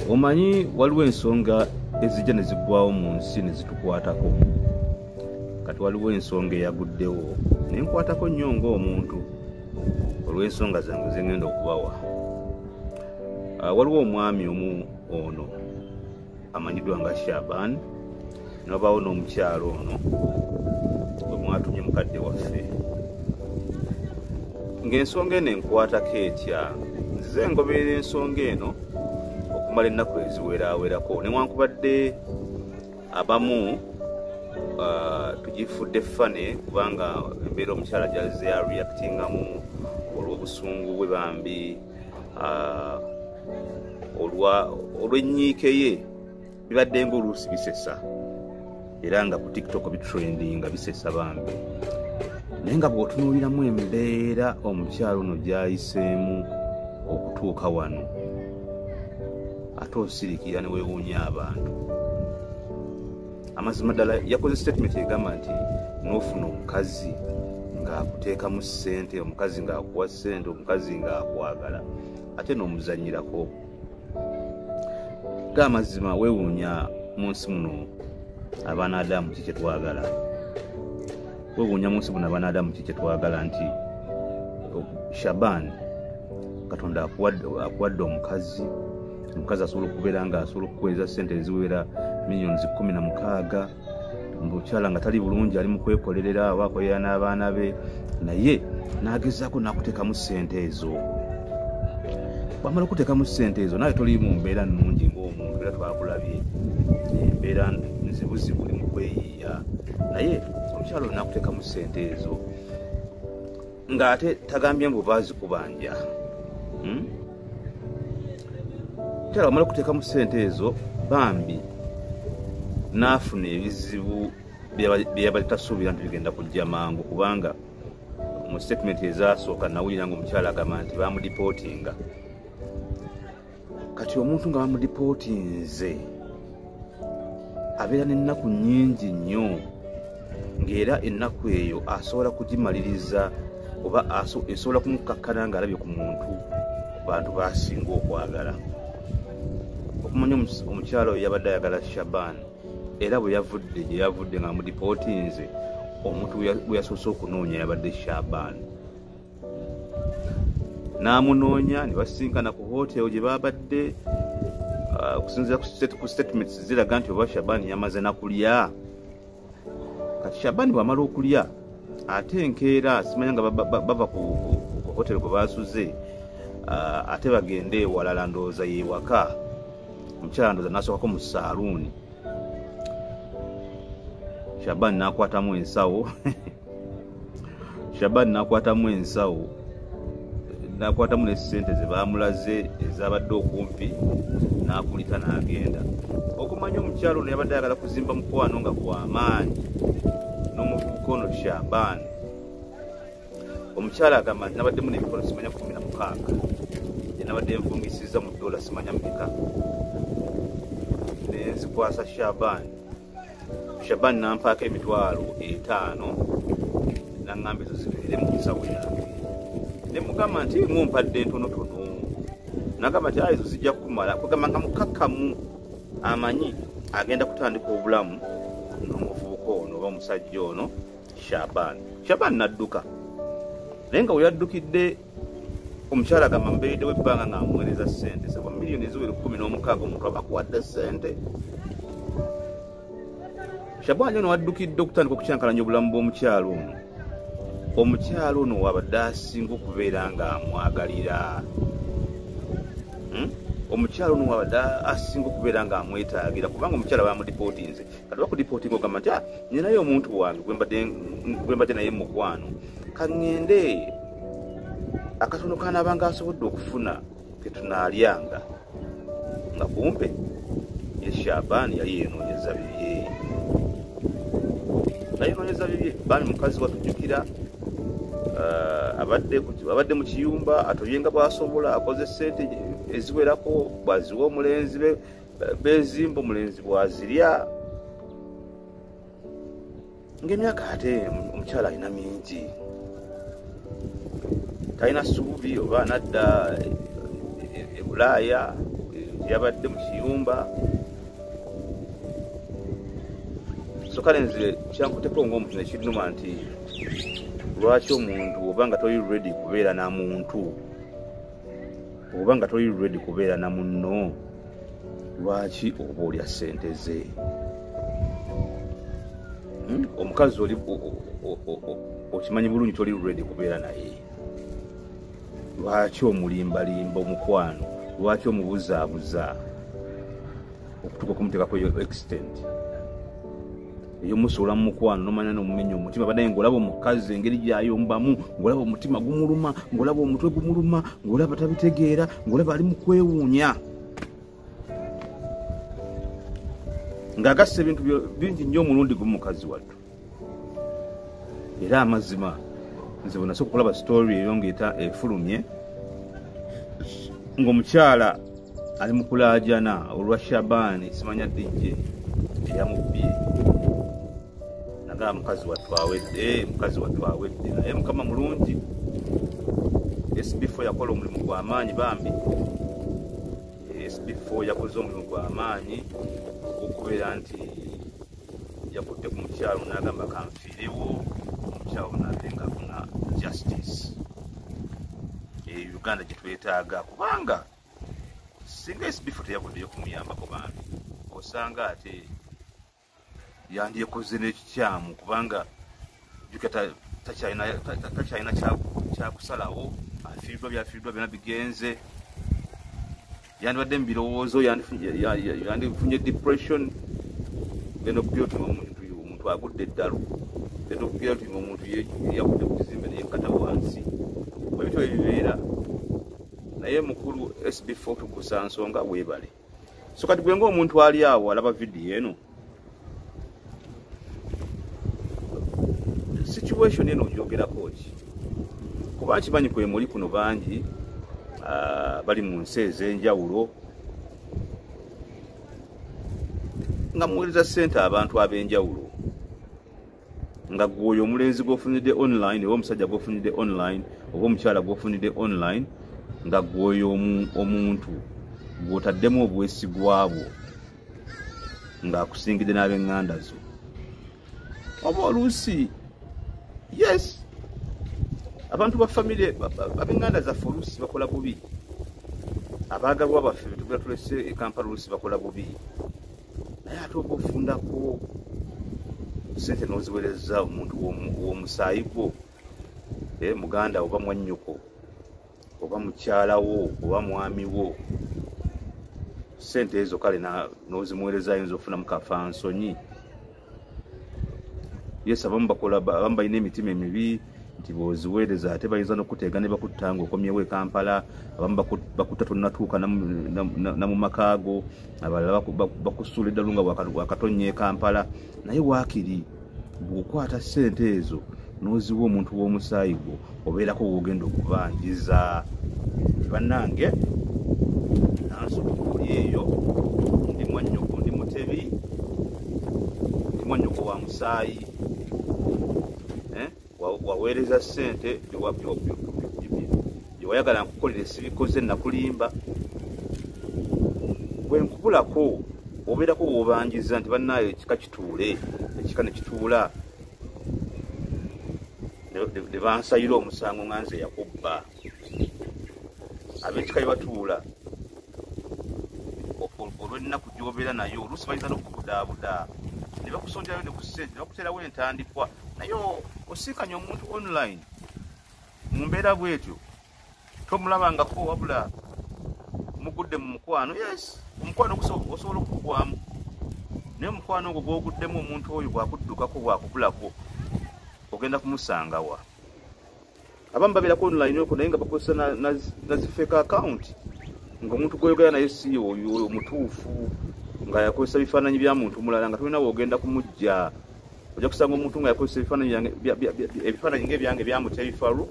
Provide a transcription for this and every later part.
Omanyi waliwo ensonga ezijja ne ziggwawo mu nsi ne zitukwatako. Kati waliwo ensonga eyaguddewo ne nkwatako nnyo ng'omuntu olw'ensonga zange ze ngenda okubawa. Waliwo omwami omu ono amanyiddwa nga Shaban, n'obaawo n'omukyalo ono gwe mwatumye mukadde waffe. Ng'ensonga eno enkwatako etya, nzize ngoberera ensonga eno okumala ennaku eziweraawerako, newankubadde abamu tugifudde ffane kubanga embeera omukyala gy'azze yareactingamu olw'obusungu bwe bambi, olw'ennyiike ye bibadde ng'oluusi bisesa, era nga ku TikTok bitrendinga bisesa bambi. Naye nga bw'otunuuliramu embeera omukyalo ono gy'ayiseemu okutuuka wano, ate osirikira ne weewuunya abantu. Amazima ddala yakoze statement egamba nti n'ofuna omukazi ng'akuteekamu ssente, omukazi ng'akuwa ssente, omukazi ng'akwagala, ate n'omuzannyirako. G'amazima weewuunya mu nsi muno Abanaadamu ki kye twagala? Weewuunya mu nsi muno Abanaadamu ki kye twagala? Nti Shaban, Katonda akuwadde omukazi asobola okubeera ng'asobola okukweza ssente eziwera miliyoni 16, omukyala nga tali bulungi, ali mu kwekolerera oba akolera n'abaana be, naye n'agezaako n'akuteekamu ssente ezo. Bw'amala okuteekamu ssente ezo, naye toli mu mbeera nnungi ng'omuntu, era twakulabye embeera nzibuzibu eri mu kweyiiya, naye omukyala ono n'akuteekamu ssente ezo ng'ate tagambye mbu baazikubanja. Omukyala bw'amala okuteekamu ssente ezo bambi n'afuna ebizibu bye yabadde tasuubira nti bigenda kujja mangu, kubanga mu statement ezaasooka nawulira ng'omukyala agamba nti bamudipootinga. Kati omuntu nga bamudipootinze abeera n'ennaku nnyingi nnyo, ng'era ennaku eyo asobola kugimaliriza oba esobola kumukakkana ng'alabye ku muntu ku bantu b'asinga okwagala. Okumanya omukyalo yabadde ayagala Shaban, era bwe yavudde gye yavudde nga mudipootinze, omuntu bwe yasoose okunoonya yabadde Shaban. N'amunoonya ne basinkana ku hoteero gye baabadde, okusinziira ku statements ziraga nti oba Shaban yamaze nakulya. Kati Shaban bw'amala okulya, ate enkeera simanya nga bava ku hoteero kwe baasuze, ate bagende ewalala, ndowooza y'ewaka. Omukyala ndowooza n'asookako mu saaluuni. Shaban n'akwatamu ensawo Shaban n'akwatamu ensawo, n'akwatamu n'essente ze baamulaze ezabadde okumpi, n'akulita n'agenda. Okumanya omukyalo ono yabadde ayagala kuzimba mukwano nga gw'amaanyi n'omuvubuka ono Shaban. Omukyala agamba nti nabaddemu n'emikono simanya 16 gye nabadde nvungisizza mu $, simanya mmeka, ne nzikwasa Shaban. Shaban n'ampaako $50 n'aŋŋamba ezo zibeere mu nsawo yange. Ne mugamba nti mumpadde ntonotono. N'agamba nti ezo zijja kumala, kugamba nga mukakkamu amanyi agenda kutandika obulamu n'omuvubuka ono oba omusajja ono Shaban. Shaban n'adduka, naye nga we yaddukidde omukyala agamba mbeereddewo ebbanga ng'amuweereza ssente saba miliyoni eziwera 16 omuntu aba akuwadde ssente. Shaban ono waddukidde okutandika okukyankalanya obulamu bw'omukyalo ono. Omukyalo ono wabadde asinga okubeera ng'amwagalira. Omukyalo ono wabadde asinga okubeera ng'amwetaagira, kubanga omukyala bamudipootinze. Kati bakudipootinga ogamba nti ninayo omuntu wange gwe mbadde naye mukwano, kaŋŋende akatono kanaabanga asobodde okufuna ke tunaalyanga. Nga kumpe ye Shaban yali yeenoonyeza bibye. Nayinoonyeza bibye, baani mukazi watujjukira, abadde mu kiyumba atoyenga bw'asobola, akoze ssente eziwerako, bwaziwa omulenzi bezimba, omulenzi bwazirya. Ng'emyaka ate omukyala alina mingi, talina ssuubi oba nadda Bulaya yabadde mu kiyumba so kale nze kyankuteko ng'omuntu nekinnuma nti lwaki omuntu oba nga toli ready kubeera na muntu oba nga toli ready kubeera na munno lwaki oba olya ssente ze omukazi oli okimanyi bulungi toli ready kubeera naye lwaki omulimbalimba omukwano lwaki omubuzaabuza okutuuka okumuteekako extent eyomusuula mu mukwano nomanya nomumenya omutima badaye ng'olaba omukazi engeri gyayombamu ng'olaba omutima gumuluma ng'olaba omutwe gumuluma ng'olaba tabitegeera ng'olaba ali mu kwewuunya ng'agasse ebintu bingi nnyo omulundi gumu mukazi wattu era amazima nze bwe nasooka okulaba sitori eyo ng'eta efulumye ng'omukyala ali mu kulaajana olwa Shabaani simanya dijje eyamubbye nagaa mukazi wattu awedde naye mukama mulungi SB4 yakola omulimu gw'amaanyi bambi SB4 yakoze omulimu gw'amaanyi okubeera nti yakutte ku mukyalo n'agamba kanfiirewo omukyalo n'abenga afuna justice Uganda gye twetaaga kubanga singa SB4 teyavuddeyo kumuyambako bambi osanga ate yandyekoze n'ekikyamu kubanga takyalina kyakusalawo afiiriddwa byafiiriddwa byonna bigenze yandibadde mu birowoozo yandifunye depression genda okubira otima omuntu agudde eddalu genda okubira otima omuntu yagudde ku kizimbe neyekkata wansi ebityo ebibeera naye mukulu SB4 tukusa nsonga weebale so kati gwe ng'omuntu ali awo alaba vidiyo eno situation eno ogyogerako ki kuba kimanyi kwe muli kuno bangi bali mu nsi ez'enjawulo nga muweereza ssente abantu ab'enjawulo nga gwoyo omulenzi gw'ofunidde online oba omusajja gw'ofunidde online oba omukyala gw'ofunidde online nga gwoyo omuntu gw'otaddemu obwesigwa bwo ng'akusingidde n'ab'eŋŋanda zo oba oluusi yes abantu ba famire ab'eŋŋanda zaffe oluusi bakola bubi abaagalwa baffe betugera tulese ekampala oluusi bakola bubi naye ate oba ofundako sente n'oziweereza omuntu w'omusaayi gwo muganda oba mwannyoko oba mukyalawo oba mwami wo sente ezo kale n'ozimuweereza ayinza okufunamu kafansonyi yes abamu balina emitima emibi nti bw'oziweereza ate bayinza n'okuteega ne bakutta ng'okomyewo e Kampala abamu bakutta tonnatuuka na mu makaago abalala bakusuula eddalu nga bwakatonnya e Kampala naye waakiri bw'okwata ssente ezo n'oziwa omuntu w'omusaayi gwo obeerako w'ogenda okubanjiza bannange nansukuli eyo ndi mwannyoko ndi mutebi ndi mwannyoko wa musaayi waweereza ssente gyewayagala nkukolere sibikoze nakulimba bwe nkubulako obeerako w'obanjiza nti bannaayo ekika kituule ekika ne kituula ne bansayira omusango nga nze yakubba ab'ekika batuula olw'ennaku gy'obeera nayo oluusi bayinza n'okukubudaabuda ne bakusonderayo ne ku ssente ne bakuteerawo entandikwa naye osinkanya omuntu online mu mbeera bwetyo tomulabangako wabula mugudde mu mukwano yes omukwano osobola okugwamu naye omukwano ogwo gw'oguddemu omuntu oyo bwakuddukako bwakubulako ogenda kumusangawa abamu babeerako online okwo naye nga bakozesa nazifeeka account ng'omuntu gw'oyogera naye si oyo omutuufu nga yakozesa bifaananyi bya muntu mulala nga tolina w'ogenda kumujja ojja kusanga omuntu nga yakozesa ebifaananyi ng'ebyange byamutebifalu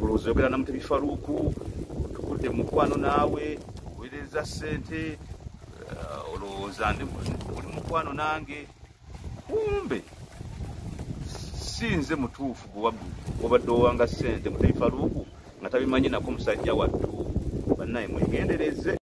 olowooza oyogera namutebifaluuku tugudde mu mukwano naawe oweereza ssente olowooza oli mukwano nange kumbe sinze mutuufu gwobadde owanga ssente mutebifaluuku nga tabimanyi nako musajja wattu bannaye mwegendereze.